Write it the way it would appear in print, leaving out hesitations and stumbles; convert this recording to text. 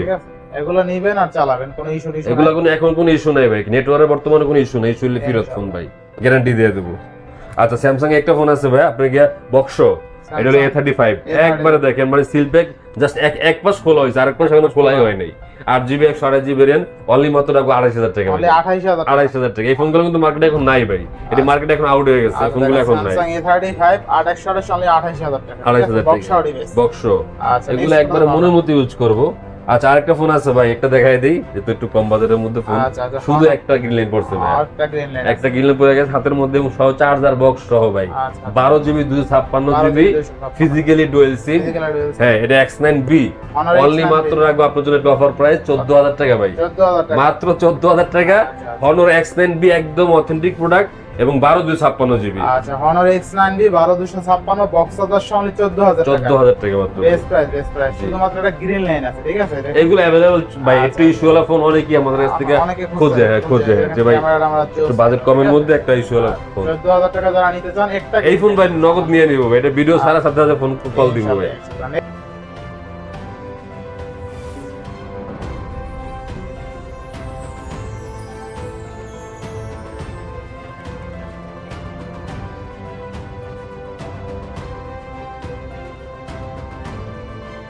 ঠিক আছে, এগুলো নিবেন আর চালাবেন, কোনো ইস্যু টিস্যু এগুলো কোনো এখন কোনো ইস্যু নাই ভাই, নেটওয়ার্কের বর্তমানে কোনো ইস্যু নাই, ইস্যু হলে ফেরত ফোন ভাই, গ্যারান্টি দিয়ে দেবো। আচ্ছা স্যামসাং একটা ফোন আছে ভাই আপনার গিয়া বক্সো, এটা হলো A35, একবারে দেখেন মানে সিল প্যাক, জাস্ট এক পাশ খোলা হয়েছে, আরেক পাশ এখনো খোলাই হয় নাই। 8GB 128GB র্যাম, অনলি মাত্র রাখবো 28000 টাকা, অনলি 28000 28000 টাকা। এই ফোনগুলো কিন্তু মার্কেটে এখন নাই ভাই, এটা মার্কেটে এখন আউট হয়ে গেছে, ফোনগুলো এখন নাই। স্যামসাং A35 828 অনলি 28000 টাকা, 28000 টাকা বক্সো, এগুলো একবারে মনের মতো ইউজ করবো। আচ্ছা আরেকটা ফোন আছে ভাই, একটা দেখাই দেই যেহেতু একটু কম বাজেটের মধ্যে ফোন, শুধু একটা গ্রিন লাইন পড়ছে ভাই, একটা গ্রিন লাইন পড়ে গেছে হাতের মধ্যে, এবং সহ চার্জার বক্স সহ ভাই, 12GB 256GB physically dual SIM. হ্যাঁ এটা X9B, অনলি মাত্র রাখবো আপনার জন্য অফার প্রাইস 14000 টাকা ভাই, মাত্র 14000 টাকা। Honor X9B একদম অথেন্টিক প্রোডাক্ট এবং 12256GB। আচ্ছা Honor X9B 12256 বক্স সদস্য অনলি 14000 টাকা, 14000 টাকা মাত্র, বেস্ট প্রাইস। শুধুমাত্র একটা গ্রিন লাইন আছে, ঠিক আছে, এগুলো अवेलेबल ভাই, একটু ইস্যুওয়ালা ফোন অনেকই আমাদের কাছ থেকে খোঁজে যে ভাই একটু বাজেট কমের মধ্যে একটা ইস্যুওয়ালা ফোন, 14000 টাকা যারা নিতে চান একটা এই ফোন ভাই নগদ নিয়ে নিব ভাই, এটা ভিডিও সারা সাথে সাথে ফোন কল দিব ভাই।